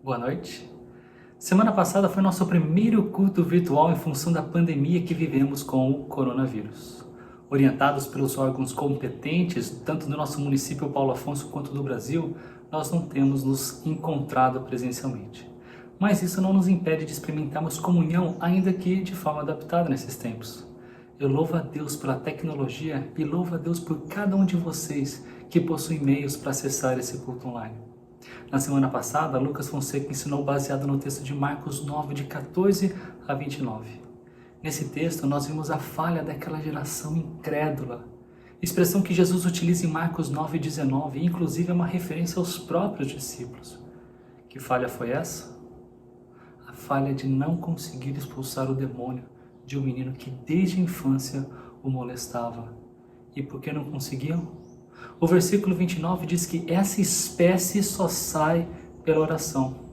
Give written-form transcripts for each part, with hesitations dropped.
Boa noite. Semana passada foi nosso primeiro culto virtual em função da pandemia que vivemos com o coronavírus. Orientados pelos órgãos competentes, tanto do nosso município Paulo Afonso quanto do Brasil, nós não temos nos encontrado presencialmente. Mas isso não nos impede de experimentarmos comunhão, ainda que de forma adaptada nesses tempos. Eu louvo a Deus pela tecnologia e louvo a Deus por cada um de vocês que possui meios para acessar esse culto online. Na semana passada, Lucas Fonseca ensinou baseado no texto de Marcos 9, de 14 a 29. Nesse texto, nós vimos a falha daquela geração incrédula, expressão que Jesus utiliza em Marcos 9, 19, e inclusive é uma referência aos próprios discípulos. Que falha foi essa? A falha de não conseguir expulsar o demônio de um menino que desde a infância o molestava. E por que não conseguiam? O versículo 29 diz que essa espécie só sai pela oração.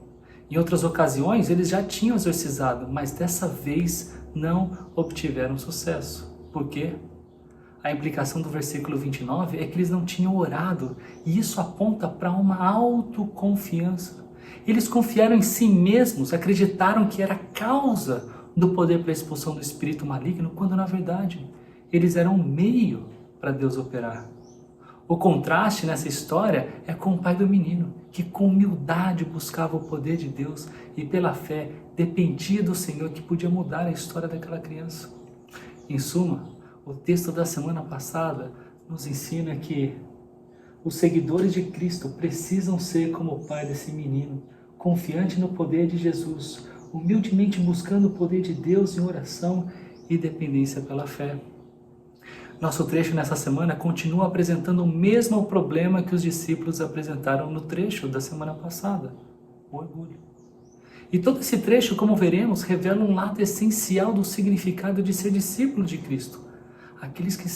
Em outras ocasiões, eles já tinham exorcizado, mas dessa vez não obtiveram sucesso. Por quê? A implicação do versículo 29 é que eles não tinham orado, e isso aponta para uma autoconfiança. Eles confiaram em si mesmos, acreditaram que era a causa do poder para a expulsão do espírito maligno, quando na verdade eles eram um meio para Deus operar. O contraste nessa história é com o pai do menino, que com humildade buscava o poder de Deus e pela fé dependia do Senhor que podia mudar a história daquela criança. Em suma, o texto da semana passada nos ensina que os seguidores de Cristo precisam ser como o pai desse menino, confiante no poder de Jesus, humildemente buscando o poder de Deus em oração e dependência pela fé. Nosso trecho nessa semana continua apresentando o mesmo problema que os discípulos apresentaram no trecho da semana passada, o orgulho. E todo esse trecho, como veremos, revela um lado essencial do significado de ser discípulo de Cristo. Aqueles que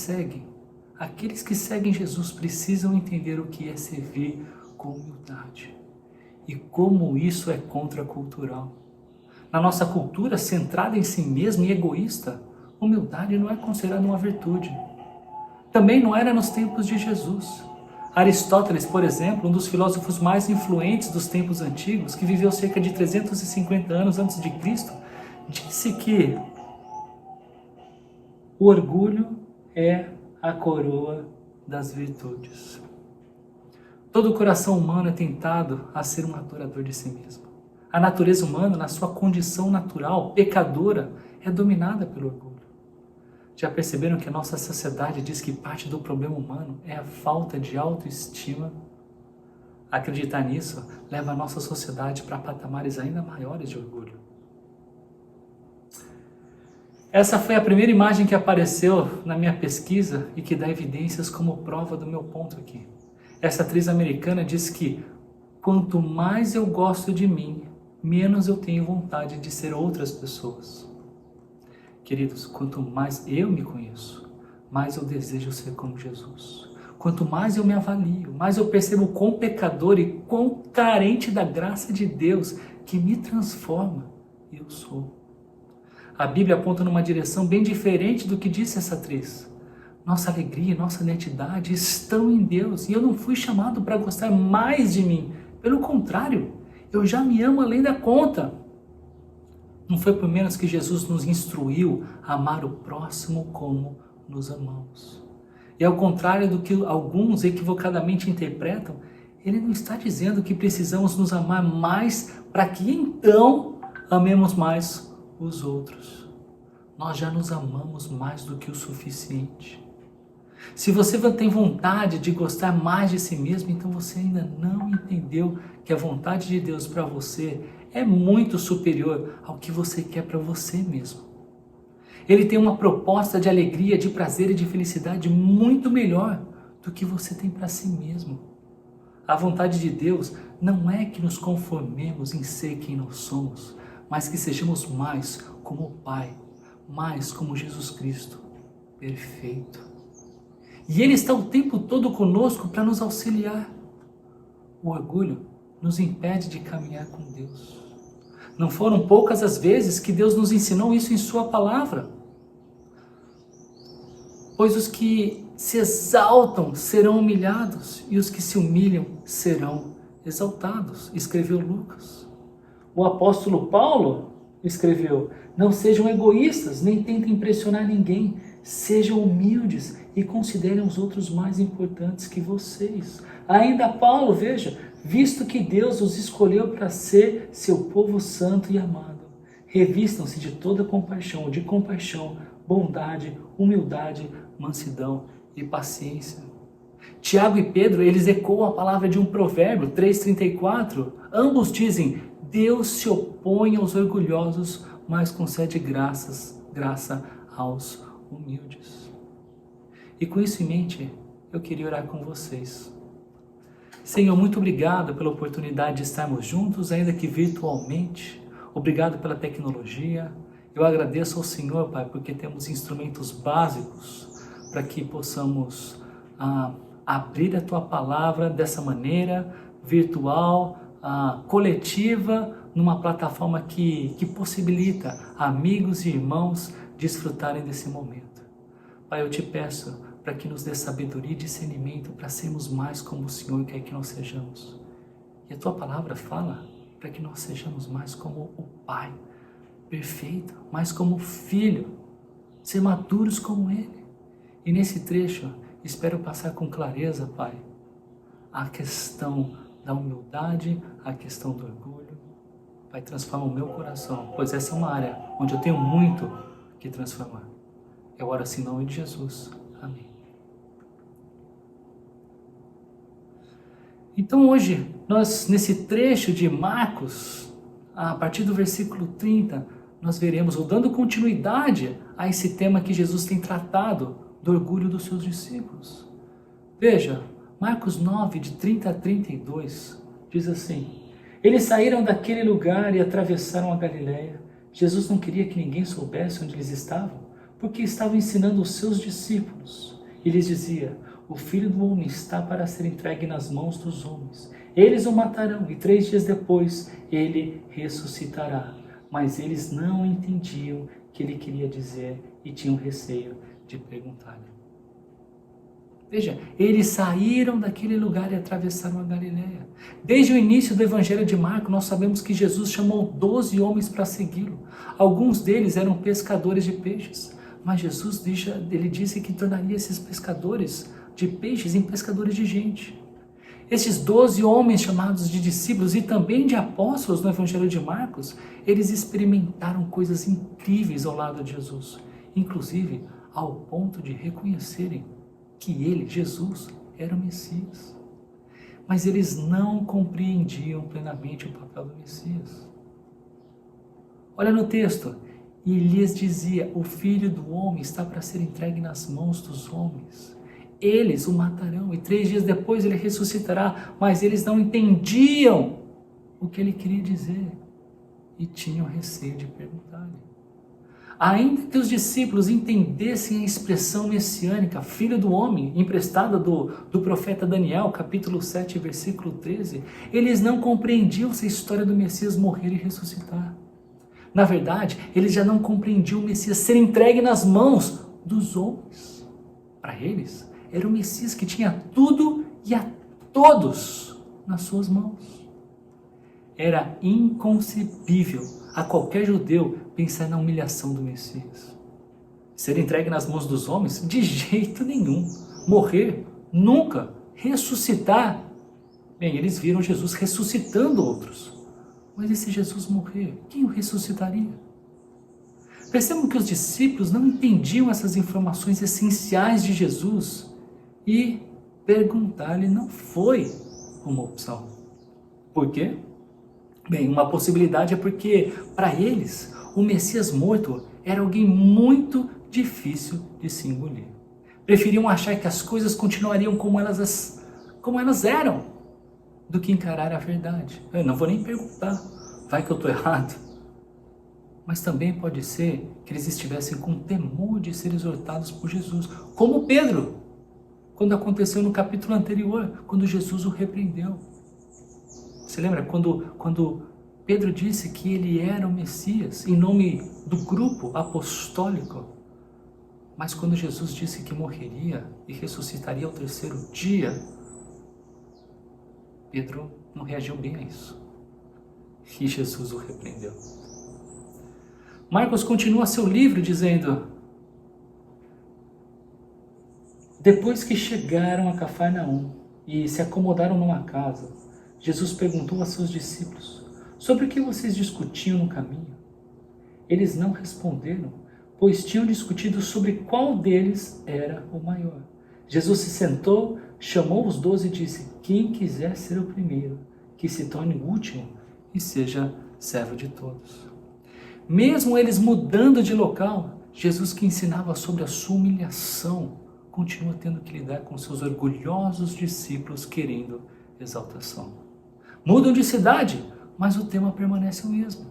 seguem Jesus precisam entender o que é servir com humildade e como isso é contracultural. Na nossa cultura centrada em si mesma e egoísta, humildade não é considerada uma virtude. Também não era nos tempos de Jesus. Aristóteles, por exemplo, um dos filósofos mais influentes dos tempos antigos, que viveu cerca de 350 anos antes de Cristo, disse que o orgulho é a coroa das virtudes. Todo o coração humano é tentado a ser um adorador de si mesmo. A natureza humana, na sua condição natural, pecadora, é dominada pelo orgulho. Já perceberam que a nossa sociedade diz que parte do problema humano é a falta de autoestima? Acreditar nisso leva a nossa sociedade para patamares ainda maiores de orgulho. Essa foi a primeira imagem que apareceu na minha pesquisa e que dá evidências como prova do meu ponto aqui. Essa atriz americana diz que quanto mais eu gosto de mim, menos eu tenho vontade de ser outras pessoas. Queridos, quanto mais eu me conheço, mais eu desejo ser como Jesus. Quanto mais eu me avalio, mais eu percebo quão pecador e quão carente da graça de Deus que me transforma eu sou. A Bíblia aponta numa direção bem diferente do que disse essa atriz. Nossa alegria e nossa identidade estão em Deus e eu não fui chamado para gostar mais de mim. Pelo contrário, eu já me amo além da conta. Não foi por menos que Jesus nos instruiu a amar o próximo como nos amamos. E ao contrário do que alguns equivocadamente interpretam, ele não está dizendo que precisamos nos amar mais para que então amemos mais os outros. Nós já nos amamos mais do que o suficiente. Se você tem vontade de gostar mais de si mesmo, então você ainda não entendeu que a vontade de Deus para você é muito superior ao que você quer para você mesmo. Ele tem uma proposta de alegria, de prazer e de felicidade muito melhor do que você tem para si mesmo. A vontade de Deus não é que nos conformemos em ser quem nós somos, mas que sejamos mais como o Pai, mais como Jesus Cristo, perfeito. E Ele está o tempo todo conosco para nos auxiliar. O orgulho nos impede de caminhar com Deus. Não foram poucas as vezes que Deus nos ensinou isso em sua palavra. Pois os que se exaltam serão humilhados e os que se humilham serão exaltados, escreveu Lucas. O apóstolo Paulo escreveu: não sejam egoístas, nem tentem impressionar ninguém, sejam humildes e considerem os outros mais importantes que vocês. Ainda Paulo, veja, visto que Deus os escolheu para ser seu povo santo e amado, revistam-se de toda compaixão, bondade, humildade, mansidão e paciência. Tiago e Pedro, eles ecoam a palavra de um provérbio, 3,34. Ambos dizem: Deus se opõe aos orgulhosos, mas concede graça aos humildes. E com isso em mente, eu queria orar com vocês. Senhor, muito obrigado pela oportunidade de estarmos juntos, ainda que virtualmente. Obrigado pela tecnologia. Eu agradeço ao Senhor, Pai, porque temos instrumentos básicos para que possamos abrir a Tua Palavra dessa maneira, virtual, coletiva, numa plataforma que possibilita amigos e irmãos desfrutarem desse momento. Pai, eu te peço para que nos dê sabedoria e discernimento para sermos mais como o Senhor quer que nós sejamos. E a Tua Palavra fala para que nós sejamos mais como o Pai perfeito, mais como o Filho, ser maduros como Ele. E nesse trecho, espero passar com clareza, Pai, a questão da humildade, a questão do orgulho. Pai, transforma o meu coração, pois essa é uma área onde eu tenho muito que transformar. Eu oro assim em nome de Jesus. Amém. Então hoje, nós nesse trecho de Marcos, a partir do versículo 30, nós veremos, ou dando continuidade a esse tema que Jesus tem tratado, do orgulho dos seus discípulos. Veja, Marcos 9, de 30 a 32, diz assim: eles saíram daquele lugar e atravessaram a Galileia. Jesus não queria que ninguém soubesse onde eles estavam, porque estava ensinando os seus discípulos. E lhes dizia: o Filho do Homem está para ser entregue nas mãos dos homens. Eles o matarão e 3 dias depois ele ressuscitará. Mas eles não entendiam o que ele queria dizer e tinham receio de perguntar-lhe. Veja, eles saíram daquele lugar e atravessaram a Galileia. Desde o início do Evangelho de Marcos, nós sabemos que Jesus chamou 12 homens para segui-lo. Alguns deles eram pescadores de peixes, mas Jesus ele disse que tornaria esses pescadores de peixes em pescadores de gente. Estes 12 homens chamados de discípulos e também de apóstolos no Evangelho de Marcos, eles experimentaram coisas incríveis ao lado de Jesus, inclusive ao ponto de reconhecerem que ele, Jesus, era o Messias. Mas eles não compreendiam plenamente o papel do Messias. Olha no texto: e lhes dizia: o Filho do Homem está para ser entregue nas mãos dos homens. Eles o matarão e 3 dias depois ele ressuscitará. Mas eles não entendiam o que ele queria dizer e tinham receio de perguntar-lhe. Ainda que os discípulos entendessem a expressão messiânica, Filho do Homem, emprestada do profeta Daniel, capítulo 7, versículo 13, eles não compreendiam essa história do Messias morrer e ressuscitar. Na verdade, eles já não compreendiam o Messias ser entregue nas mãos dos homens. Para eles, era o Messias que tinha tudo e a todos nas suas mãos. Era inconcebível a qualquer judeu pensar na humilhação do Messias. Ser entregue nas mãos dos homens? De jeito nenhum. Morrer? Nunca. Ressuscitar? Bem, eles viram Jesus ressuscitando outros. Mas e se Jesus morrer? Quem o ressuscitaria? Percebam que os discípulos não entendiam essas informações essenciais de Jesus e perguntar-lhe não foi uma opção. Por quê? Bem, uma possibilidade é porque, para eles, o Messias morto era alguém muito difícil de se engolir. Preferiam achar que as coisas continuariam como elas eram, do que encarar a verdade. Eu não vou nem perguntar, vai que eu estou errado. Mas também pode ser que eles estivessem com temor de ser exortados por Jesus, como Pedro, quando aconteceu no capítulo anterior, quando Jesus o repreendeu. Você lembra quando Pedro disse que ele era o Messias, em nome do grupo apostólico. Mas quando Jesus disse que morreria e ressuscitaria ao terceiro dia, Pedro não reagiu bem a isso. E Jesus o repreendeu. Marcos continua seu livro dizendo: depois que chegaram a Cafarnaum e se acomodaram numa casa, Jesus perguntou a seus discípulos: sobre o que vocês discutiam no caminho? Eles não responderam, pois tinham discutido sobre qual deles era o maior. Jesus se sentou, chamou os 12 e disse: quem quiser ser o primeiro, que se torne o último e seja servo de todos. Mesmo eles mudando de local, Jesus, que ensinava sobre a sua humilhação, continua tendo que lidar com seus orgulhosos discípulos querendo exaltação. Mudam de cidade, mas o tema permanece o mesmo.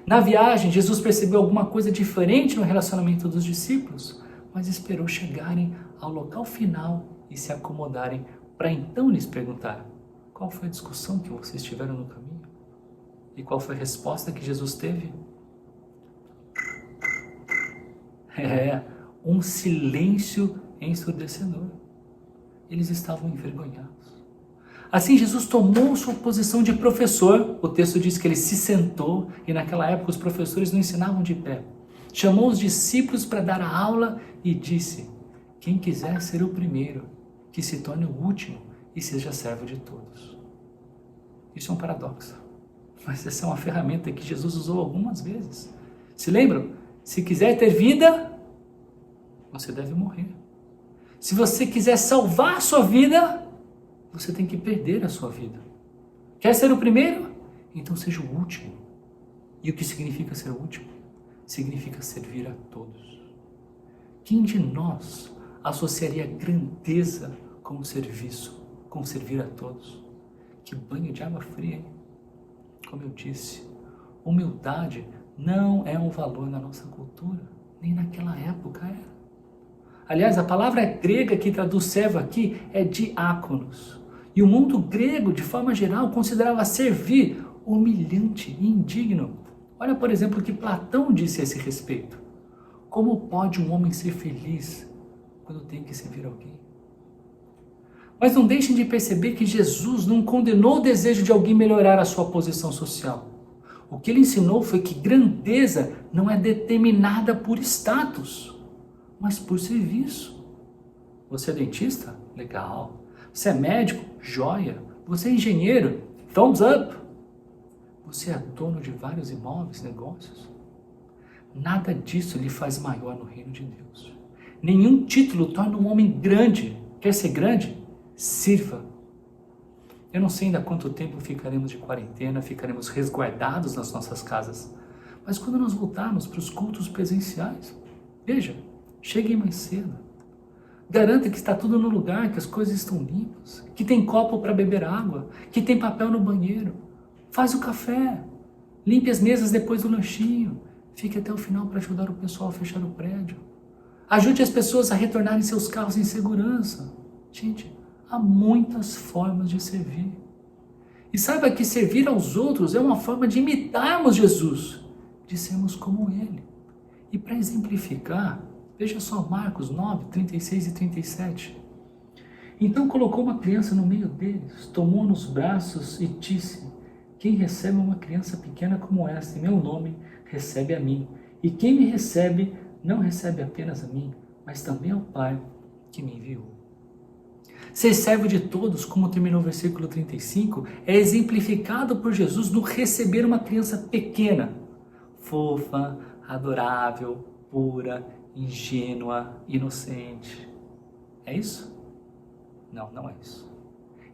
Na viagem, Jesus percebeu alguma coisa diferente no relacionamento dos discípulos, mas esperou chegarem ao local final e se acomodarem para então lhes perguntar: qual foi a discussão que vocês tiveram no caminho? E qual foi a resposta que Jesus teve? Um silêncio ensurdecedor. Eles estavam envergonhados. Assim, Jesus tomou sua posição de professor. O texto diz que ele se sentou, e naquela época os professores não ensinavam de pé. Chamou os discípulos para dar a aula e disse: quem quiser ser o primeiro, que se torne o último e seja servo de todos. Isso é um paradoxo, mas essa é uma ferramenta que Jesus usou algumas vezes. Se lembram? Se quiser ter vida, você deve morrer. Se você quiser salvar a sua vida, você tem que perder a sua vida. Quer ser o primeiro? Então seja o último. E o que significa ser o último? Significa servir a todos. Quem de nós associaria grandeza com o serviço, com servir a todos? Que banho de água fria, hein? Como eu disse, humildade não é um valor na nossa cultura, nem naquela época era. Aliás, a palavra grega que traduz servo aqui é diáconos. E o mundo grego, de forma geral, considerava servir humilhante e indigno. Olha, por exemplo, o que Platão disse a esse respeito. Como pode um homem ser feliz quando tem que servir alguém? Mas não deixem de perceber que Jesus não condenou o desejo de alguém melhorar a sua posição social. O que ele ensinou foi que grandeza não é determinada por status, mas por serviço. Você é dentista? Legal. Você é médico? Joia. Você é engenheiro? Thumbs up. Você é dono de vários imóveis, negócios? Nada disso lhe faz maior no reino de Deus. Nenhum título torna um homem grande. Quer ser grande? Sirva. Eu não sei ainda quanto tempo ficaremos de quarentena, ficaremos resguardados nas nossas casas. Mas quando nós voltarmos para os cultos presenciais, veja, cheguem mais cedo. Garanta que está tudo no lugar, que as coisas estão limpas, que tem copo para beber água, que tem papel no banheiro. Faz o café, limpe as mesas depois do lanchinho, fique até o final para ajudar o pessoal a fechar o prédio. Ajude as pessoas a retornarem seus carros em segurança. Gente, há muitas formas de servir. E saiba que servir aos outros é uma forma de imitarmos Jesus, de sermos como Ele. E para exemplificar, veja só Marcos 9, 36 e 37. Então colocou uma criança no meio deles, tomou nos braços e disse: quem recebe uma criança pequena como esta em meu nome, recebe a mim. E quem me recebe, não recebe apenas a mim, mas também ao Pai que me enviou. Ser servo de todos, como terminou o versículo 35, é exemplificado por Jesus no receber uma criança pequena, fofa, adorável, pura, ingênua, inocente. É isso? Não, não é isso.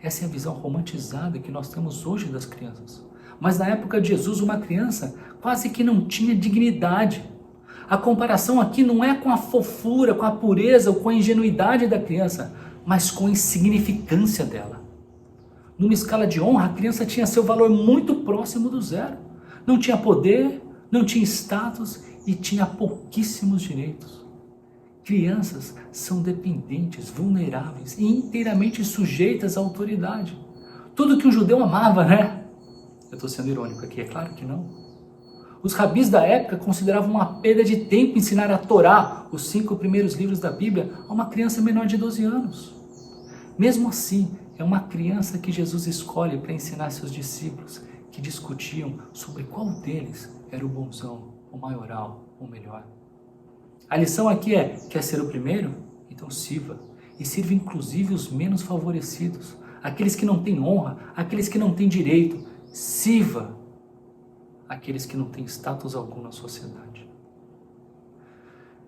Essa é a visão romantizada que nós temos hoje das crianças. Mas na época de Jesus, uma criança quase que não tinha dignidade. A comparação aqui não é com a fofura, com a pureza ou com a ingenuidade da criança, mas com a insignificância dela. Numa escala de honra, a criança tinha seu valor muito próximo do zero. Não tinha poder, não tinha status e tinha pouquíssimos direitos. Crianças são dependentes, vulneráveis e inteiramente sujeitas à autoridade. Tudo que um judeu amava, né? Eu estou sendo irônico aqui, é claro que não. Os rabis da época consideravam uma perda de tempo ensinar a Torá, os 5 primeiros livros da Bíblia, a uma criança menor de 12 anos. Mesmo assim, é uma criança que Jesus escolhe para ensinar seus discípulos, que discutiam sobre qual deles era o bonzão, o maioral, o melhor. A lição aqui é, quer ser o primeiro? Então sirva. E sirva inclusive os menos favorecidos, aqueles que não têm honra, aqueles que não têm direito. Sirva aqueles que não têm status algum na sociedade.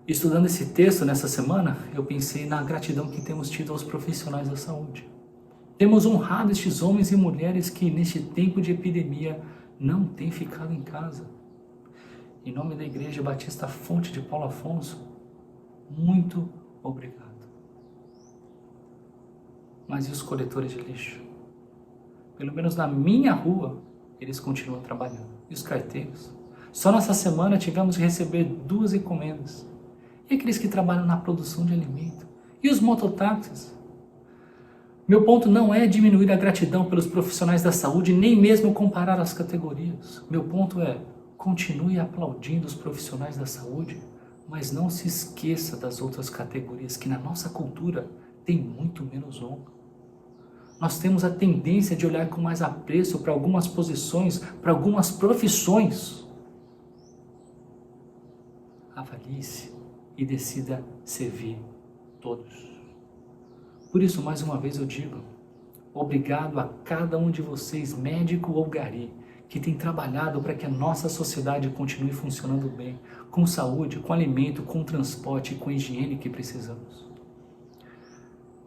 Estudando esse texto nessa semana, eu pensei na gratidão que temos tido aos profissionais da saúde. Temos honrado estes homens e mulheres que neste tempo de epidemia não têm ficado em casa. Em nome da Igreja Batista Fonte de Paulo Afonso, muito obrigado. Mas e os coletores de lixo? Pelo menos na minha rua, eles continuam trabalhando. E os carteiros? Só nessa semana tivemos de receber 2 encomendas. E aqueles que trabalham na produção de alimento? E os mototáxis? Meu ponto não é diminuir a gratidão pelos profissionais da saúde, nem mesmo comparar as categorias. Meu ponto é, continue aplaudindo os profissionais da saúde, mas não se esqueça das outras categorias que na nossa cultura tem muito menos honra. Nós temos a tendência de olhar com mais apreço para algumas posições, para algumas profissões. Avalie-se e decida servir todos. Por isso, mais uma vez eu digo, obrigado a cada um de vocês, médico ou gari, que tem trabalhado para que a nossa sociedade continue funcionando bem, com saúde, com alimento, com transporte e com a higiene que precisamos.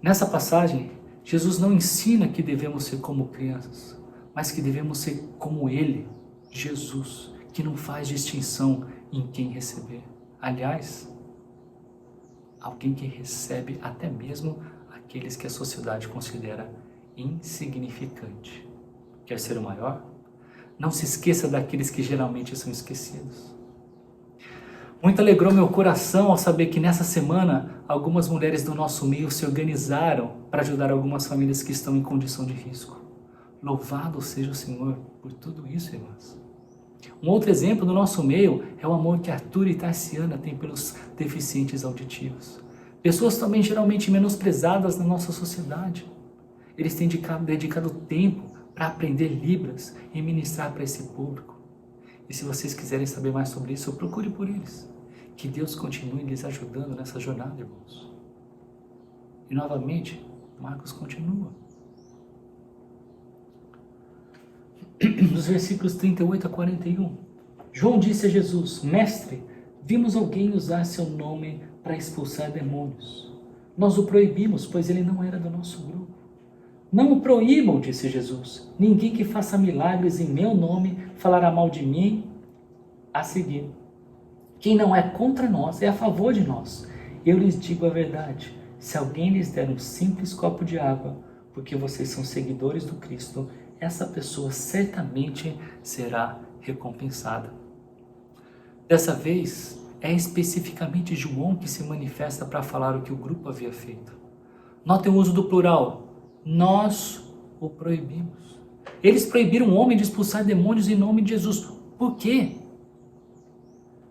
Nessa passagem, Jesus não ensina que devemos ser como crianças, mas que devemos ser como Ele, Jesus, que não faz distinção em quem receber. Aliás, alguém que recebe até mesmo aqueles que a sociedade considera insignificante. Quer ser o maior? Não se esqueça daqueles que geralmente são esquecidos. Muito alegrou meu coração ao saber que nessa semana algumas mulheres do nosso meio se organizaram para ajudar algumas famílias que estão em condição de risco. Louvado seja o Senhor por tudo isso, irmãs. Um outro exemplo do nosso meio é o amor que Arthur e Tarciana têm pelos deficientes auditivos. Pessoas também geralmente menosprezadas na nossa sociedade. Eles têm dedicado tempo para aprender Libras e ministrar para esse público. E se vocês quiserem saber mais sobre isso, procure por eles. Que Deus continue lhes ajudando nessa jornada, irmãos. E novamente, Marcos continua. Nos versículos 38 a 41. João disse a Jesus, Mestre, vimos alguém usar seu nome para expulsar demônios. Nós o proibimos, pois ele não era do nosso grupo. Não o proíbam, disse Jesus. Ninguém que faça milagres em meu nome falará mal de mim a seguir. Quem não é contra nós é a favor de nós. Eu lhes digo a verdade. Se alguém lhes der um simples copo de água, porque vocês são seguidores do Cristo, essa pessoa certamente será recompensada. Dessa vez, é especificamente João que se manifesta para falar o que o grupo havia feito. Notem o uso do plural. Nós o proibimos. Eles proibiram o homem de expulsar demônios em nome de Jesus. Por quê?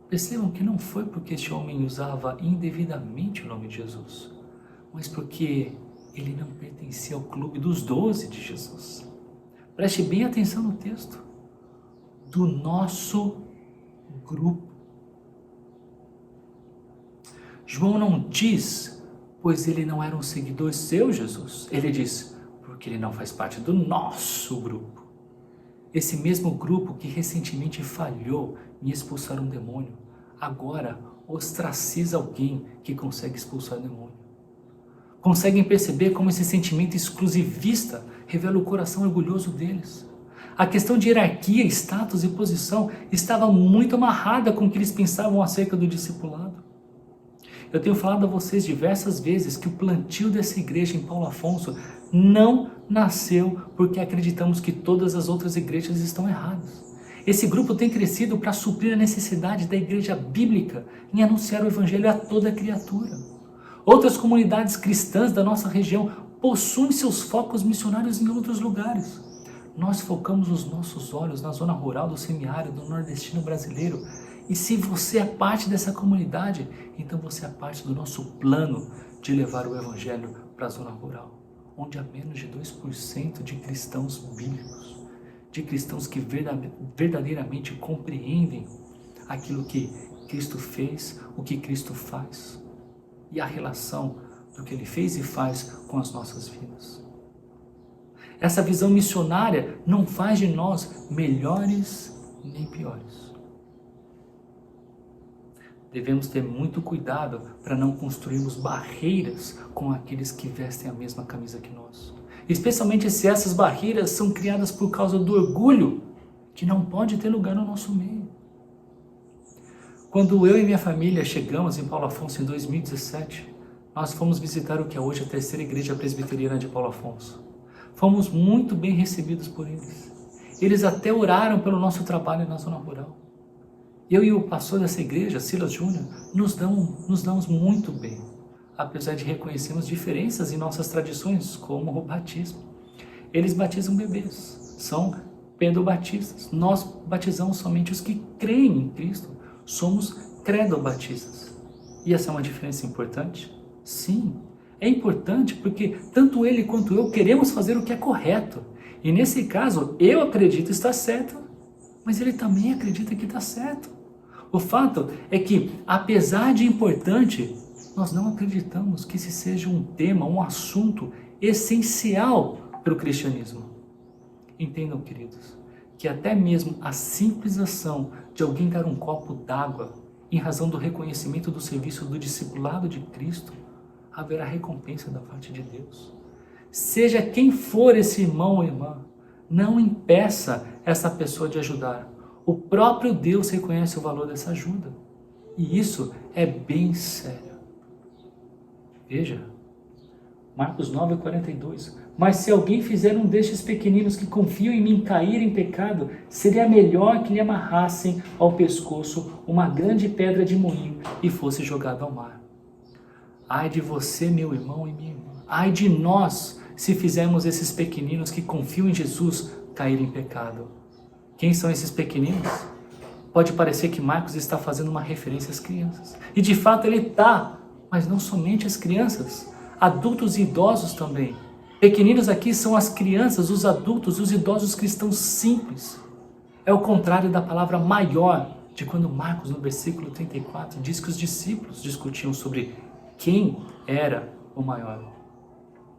Percebam que não foi porque este homem usava indevidamente o nome de Jesus, mas porque ele não pertencia ao clube dos 12 de Jesus. Preste bem atenção no texto. Do nosso grupo. João não diz, pois ele não era um seguidor seu, Jesus. Ele diz, porque ele não faz parte do nosso grupo. Esse mesmo grupo que recentemente falhou em expulsar um demônio, agora ostraciza alguém que consegue expulsar demônio. Conseguem perceber como esse sentimento exclusivista revela o coração orgulhoso deles. A questão de hierarquia, status e posição estava muito amarrada com o que eles pensavam acerca do discipulado. Eu tenho falado a vocês diversas vezes que o plantio dessa igreja em Paulo Afonso não nasceu porque acreditamos que todas as outras igrejas estão erradas. Esse grupo tem crescido para suprir a necessidade da igreja bíblica em anunciar o evangelho a toda criatura. Outras comunidades cristãs da nossa região possuem seus focos missionários em outros lugares. nós focamos os nossos olhos na zona rural do semiárido, do nordestino brasileiro. E se você é parte dessa comunidade, então você é parte do nosso plano de levar o Evangelho para a zona rural, onde há menos de 2% de cristãos bíblicos, de cristãos que verdadeiramente compreendem aquilo que Cristo fez, o que Cristo faz e a relação do que Ele fez e faz com as nossas vidas. Essa visão missionária não faz de nós melhores nem piores. Devemos ter muito cuidado para não construirmos barreiras com aqueles que vestem a mesma camisa que nós. Especialmente se essas barreiras são criadas por causa do orgulho, que não pode ter lugar no nosso meio. Quando eu e minha família chegamos em Paulo Afonso em 2017, nós fomos visitar o que é hoje a terceira igreja presbiteriana de Paulo Afonso. Fomos muito bem recebidos por eles. Eles até oraram pelo nosso trabalho na zona rural. Eu e o pastor dessa igreja, Silas Júnior, nos damos muito bem, apesar de reconhecermos diferenças em nossas tradições, como o batismo. Eles batizam bebês, são pedobatistas. Nós batizamos somente os que creem em Cristo, somos credobatistas. E essa é uma diferença importante? Sim, é importante porque tanto ele quanto eu queremos fazer o que é correto. E nesse caso, eu acredito estar certo, mas ele também acredita que está certo. O fato é que, apesar de importante, nós não acreditamos que esse seja um tema, um assunto essencial para o cristianismo. Entendam, queridos, que até mesmo a simples ação de alguém dar um copo d'água, em razão do reconhecimento do serviço do discipulado de Cristo, haverá recompensa da parte de Deus. Seja quem for esse irmão ou irmã, não impeça essa pessoa de ajudar. O próprio Deus reconhece o valor dessa ajuda. E isso é bem sério. Veja, Marcos 9:42. Mas se alguém fizer um destes pequeninos que confiam em mim cair em pecado, seria melhor que lhe amarrassem ao pescoço uma grande pedra de moinho e fosse jogado ao mar. Ai de você, meu irmão e minha irmã. Ai de nós, se fizermos esses pequeninos que confiam em Jesus cair em pecado. Quem são esses pequeninos? Pode parecer que Marcos está fazendo uma referência às crianças. E de fato ele está, mas não somente as crianças, adultos e idosos também. Pequeninos aqui são as crianças, os adultos, os idosos cristãos simples. É o contrário da palavra maior, de quando Marcos, no versículo 34, diz que os discípulos discutiam sobre quem era o maior.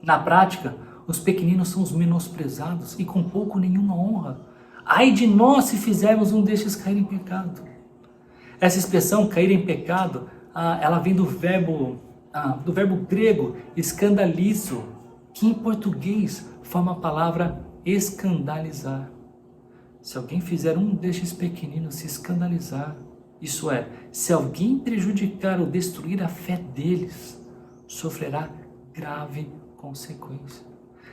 Na prática, os pequeninos são os menosprezados e com pouco nenhuma honra. Ai de nós se fizermos um destes cair em pecado. Essa expressão, cair em pecado, ela vem do verbo grego, escandalizo, que em português forma a palavra escandalizar. Se alguém fizer um destes pequeninos se escandalizar, isso é, se alguém prejudicar ou destruir a fé deles, sofrerá grave consequência.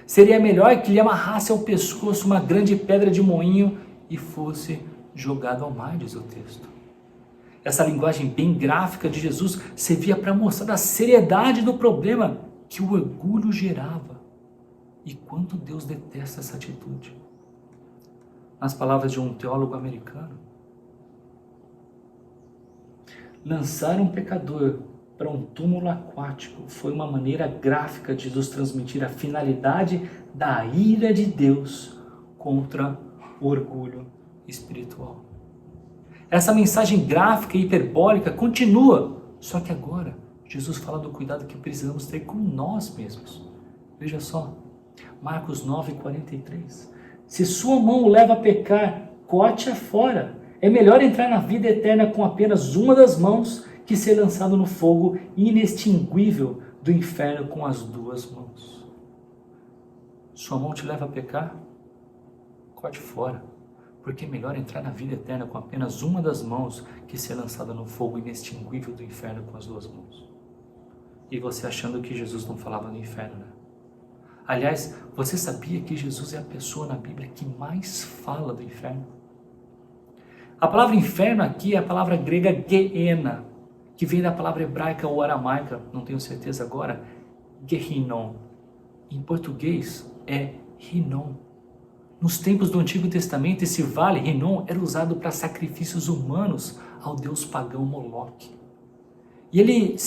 Seria melhor que lhe amarrasse ao pescoço uma grande pedra de moinho e fosse jogado ao mar, diz o texto. Essa linguagem bem gráfica de Jesus servia para mostrar a seriedade do problema que o orgulho gerava e quanto Deus detesta essa atitude. Nas palavras de um teólogo americano, lançar um pecador para um túmulo aquático foi uma maneira gráfica de nos transmitir a finalidade da ira de Deus contra o orgulho espiritual. Essa mensagem gráfica e hiperbólica continua, só que agora Jesus fala do cuidado que precisamos ter com nós mesmos. Veja só, Marcos 9:43. Se sua mão o leva a pecar, corte-a fora. É melhor entrar na vida eterna com apenas uma das mãos que ser lançado no fogo inextinguível do inferno com as duas mãos. Sua mão te leva a pecar? Corte fora, porque é melhor entrar na vida eterna com apenas uma das mãos que ser lançada no fogo inextinguível do inferno com as duas mãos. E você achando que Jesus não falava no inferno, né? Aliás, você sabia que Jesus é a pessoa na Bíblia que mais fala do inferno? A palavra inferno aqui é a palavra grega Gehenna, que vem da palavra hebraica ou aramaica, não tenho certeza agora, Gehinnom. Em português é Hinnom. Nos tempos do Antigo Testamento, esse vale, Rinom, era usado para sacrifícios humanos ao deus pagão Moloque. E ele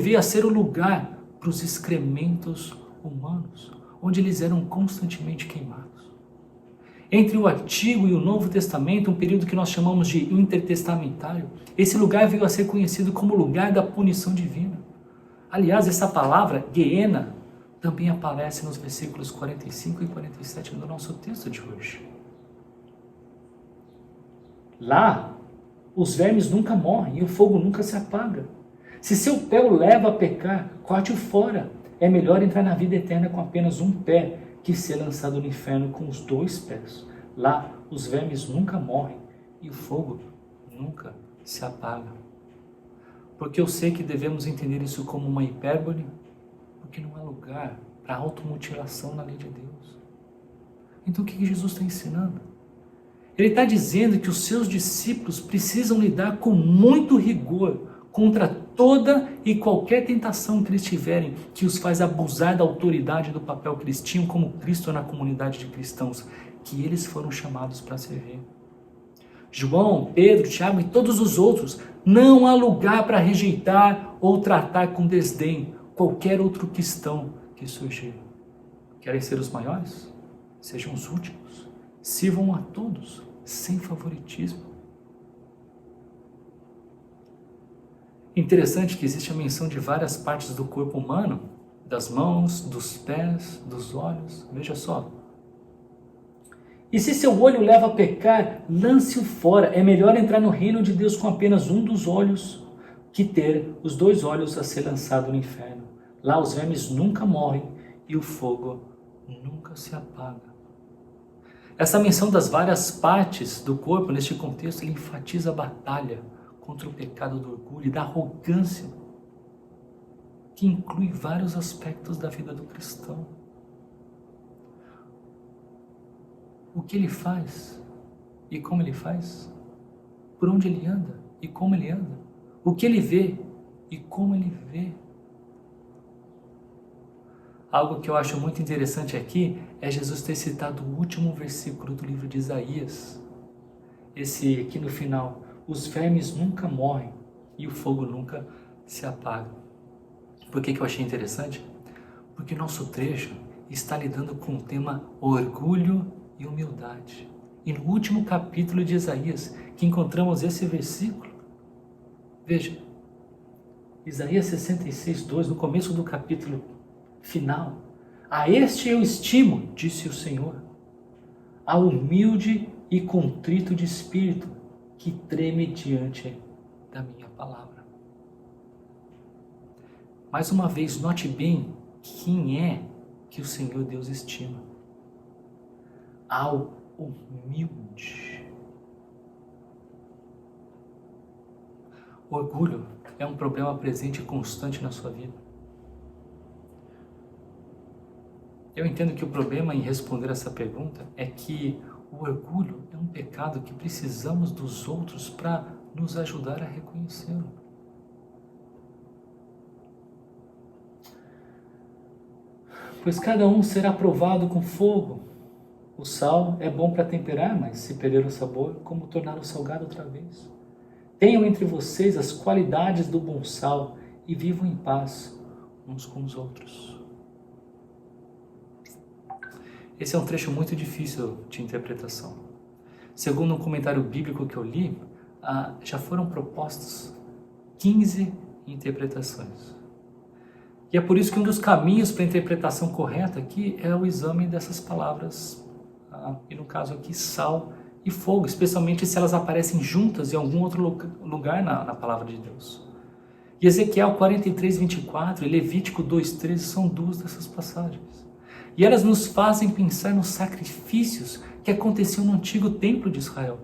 veio a ser o lugar para os excrementos humanos, onde eles eram constantemente queimados. Entre o Antigo e o Novo Testamento, um período que nós chamamos de intertestamentário, esse lugar veio a ser conhecido como lugar da punição divina. Aliás, essa palavra, Geena, também aparece nos versículos 45 e 47 do nosso texto de hoje. Lá, os vermes nunca morrem e o fogo nunca se apaga. Se seu pé o leva a pecar, corte-o fora. É melhor entrar na vida eterna com apenas um pé que ser lançado no inferno com os 2 pés. Lá, os vermes nunca morrem e o fogo nunca se apaga. Porque eu sei que devemos entender isso como uma hipérbole, porque não há lugar para automutilação na lei de Deus. Então o que Jesus está ensinando? Ele está dizendo que os seus discípulos precisam lidar com muito rigor contra toda e qualquer tentação que eles tiverem que os faz abusar da autoridade do papel que eles tinham como Cristo na comunidade de cristãos, que eles foram chamados para servir. João, Pedro, Tiago e todos os outros, não há lugar para rejeitar ou tratar com desdém qualquer outro cristão que surgir. Querem ser os maiores? Sejam os últimos. Sirvam a todos, sem favoritismo. Interessante que existe a menção de várias partes do corpo humano, das mãos, dos pés, dos olhos. Veja só. E se seu olho leva a pecar, lance-o fora. É melhor entrar no reino de Deus com apenas um dos olhos que ter os 2 olhos a ser lançado no inferno. Lá os vermes nunca morrem e o fogo nunca se apaga. Essa menção das várias partes do corpo, neste contexto, ele enfatiza a batalha contra o pecado do orgulho e da arrogância, que inclui vários aspectos da vida do cristão. O que ele faz e como ele faz, por onde ele anda e como ele anda, o que ele vê e como ele vê. Algo que eu acho muito interessante aqui é Jesus ter citado o último versículo do livro de Isaías. Esse aqui no final, os vermes nunca morrem e o fogo nunca se apaga. Por que eu achei interessante? Porque nosso trecho está lidando com o tema orgulho e humildade. E no último capítulo de Isaías, que encontramos esse versículo, veja, Isaías 66:2, no começo do capítulo final, a este eu estimo, disse o Senhor, a humilde e contrito de espírito, que treme diante da minha palavra. Mais uma vez, note bem quem é que o Senhor Deus estima. Ao humilde. Orgulho é um problema presente e constante na sua vida. Eu entendo que o problema em responder essa pergunta é que o orgulho é um pecado que precisamos dos outros para nos ajudar a reconhecê-lo. Pois cada um será provado com fogo. O sal é bom para temperar, mas se perder o sabor, como torná-lo salgado outra vez? Tenham entre vocês as qualidades do bom sal e vivam em paz uns com os outros. Esse é um trecho muito difícil de interpretação. Segundo um comentário bíblico que eu li, já foram propostas 15 interpretações. E é por isso que um dos caminhos para a interpretação correta aqui é o exame dessas palavras, e no caso aqui, sal e fogo, especialmente se elas aparecem juntas em algum outro lugar na palavra de Deus. E Ezequiel 43:24 e Levítico 2:13 são 2 dessas passagens. E elas nos fazem pensar nos sacrifícios que aconteciam no antigo templo de Israel.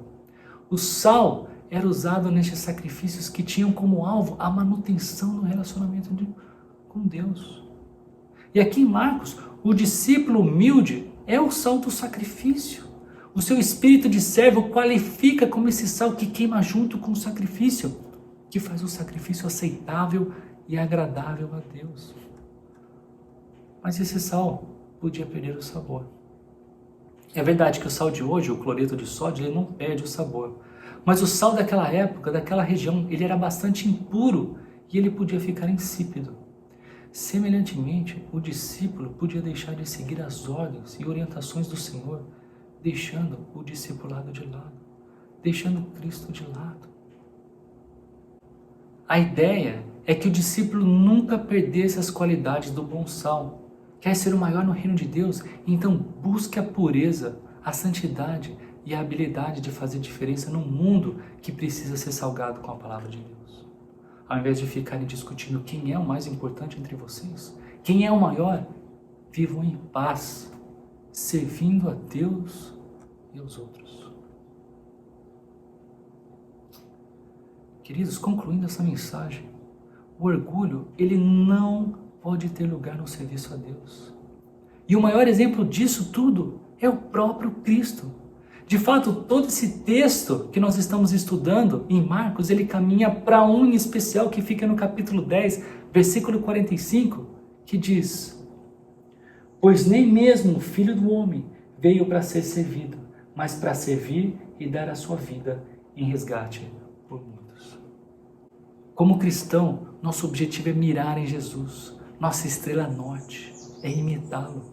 O sal era usado nestes sacrifícios que tinham como alvo a manutenção do relacionamento com Deus. E aqui em Marcos, o discípulo humilde é o sal do sacrifício. O seu espírito de servo qualifica como esse sal que queima junto com o sacrifício, que faz o sacrifício aceitável e agradável a Deus. Mas esse sal podia perder o sabor. É verdade que o sal de hoje, o cloreto de sódio, ele não perde o sabor. Mas o sal daquela época, daquela região, ele era bastante impuro e ele podia ficar insípido. Semelhantemente, o discípulo podia deixar de seguir as ordens e orientações do Senhor, deixando o discipulado de lado, deixando Cristo de lado. A ideia é que o discípulo nunca perdesse as qualidades do bom sal. Quer ser o maior no reino de Deus? Então busque a pureza, a santidade e a habilidade de fazer diferença num mundo que precisa ser salgado com a palavra de Deus. Ao invés de ficarem discutindo quem é o mais importante entre vocês, quem é o maior, vivam em paz, servindo a Deus e aos outros. Queridos, concluindo essa mensagem, o orgulho, ele não pode ter lugar no serviço a Deus. E o maior exemplo disso tudo é o próprio Cristo. De fato, todo esse texto que nós estamos estudando em Marcos, ele caminha para um em especial que fica no capítulo 10, versículo 45, que diz: pois nem mesmo o Filho do Homem veio para ser servido, mas para servir e dar a sua vida em resgate por muitos. Como cristão, nosso objetivo é mirar em Jesus. Nossa estrela norte é imitá-lo.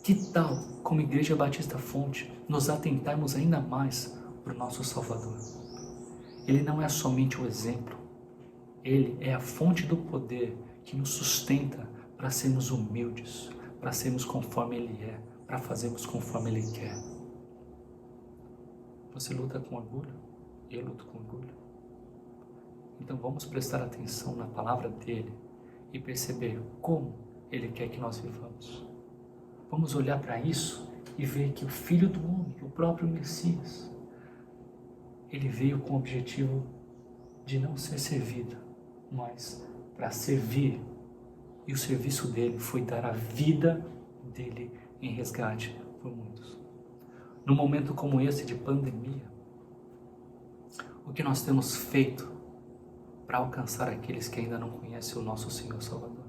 Que tal, como Igreja Batista Fonte, nos atentarmos ainda mais para o nosso Salvador? Ele não é somente o exemplo, ele é a fonte do poder que nos sustenta para sermos humildes, para sermos conforme ele é, para fazermos conforme ele quer. Você luta com orgulho? Eu luto com orgulho. Então vamos prestar atenção na palavra dele e perceber como ele quer que nós vivamos. Vamos olhar para isso e ver que o Filho do Homem, o próprio Messias, ele veio com o objetivo de não ser servido, mas para servir. E o serviço dele foi dar a vida dele em resgate por muitos. Num momento como esse de pandemia, o que nós temos feito para alcançar aqueles que ainda não conhecem o nosso Senhor Salvador?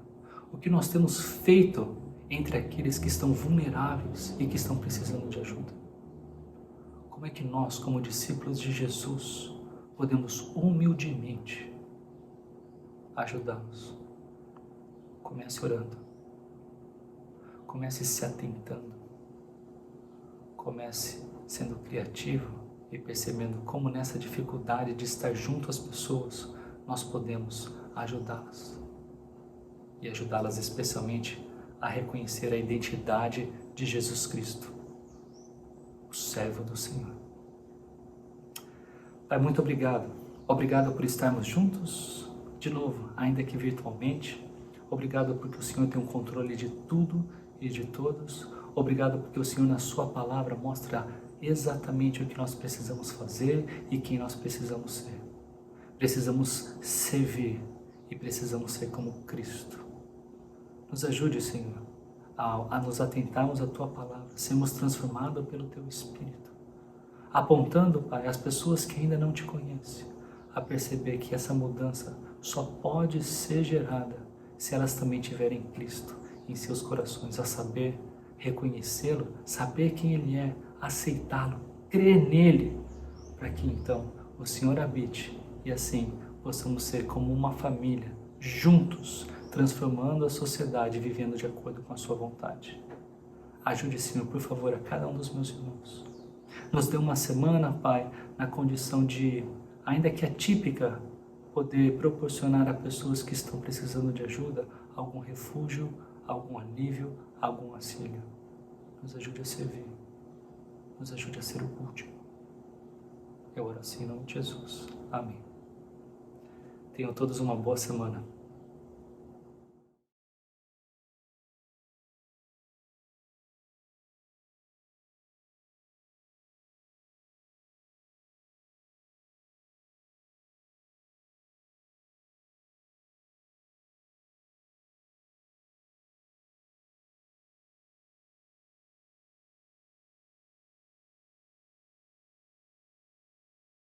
O que nós temos feito entre aqueles que estão vulneráveis e que estão precisando de ajuda? Como é que nós, como discípulos de Jesus, podemos humildemente ajudá-los? Comece orando. Comece se atentando. Comece sendo criativo e percebendo como nessa dificuldade de estar junto às pessoas, nós podemos ajudá-las. E ajudá-las especialmente a reconhecer a identidade de Jesus Cristo, o servo do Senhor. Pai, muito obrigado. Obrigado por estarmos juntos, de novo, ainda que virtualmente. Obrigado porque o Senhor tem um controle de tudo e de todos. Obrigado porque o Senhor, na sua palavra, mostra exatamente o que nós precisamos fazer e quem nós precisamos ser. Precisamos servir e precisamos ser como Cristo. Nos ajude, Senhor, a nos atentarmos à Tua palavra, sermos transformados pelo Teu Espírito, apontando, Pai, as pessoas que ainda não Te conhecem, a perceber que essa mudança só pode ser gerada se elas também tiverem Cristo em seus corações, a saber reconhecê-lo, saber quem Ele é, aceitá-lo, crer nele, para que então o Senhor habite e assim possamos ser como uma família, juntos, transformando a sociedade, vivendo de acordo com a sua vontade. Ajude, Senhor, por favor, a cada um dos meus irmãos. Nos dê uma semana, Pai, na condição de, ainda que atípica, poder proporcionar a pessoas que estão precisando de ajuda algum refúgio, algum alívio, algum auxílio. Nos ajude a servir. Nos ajude a ser o último. Eu oro assim em nome de Jesus. Amém. Tenham todos uma boa semana.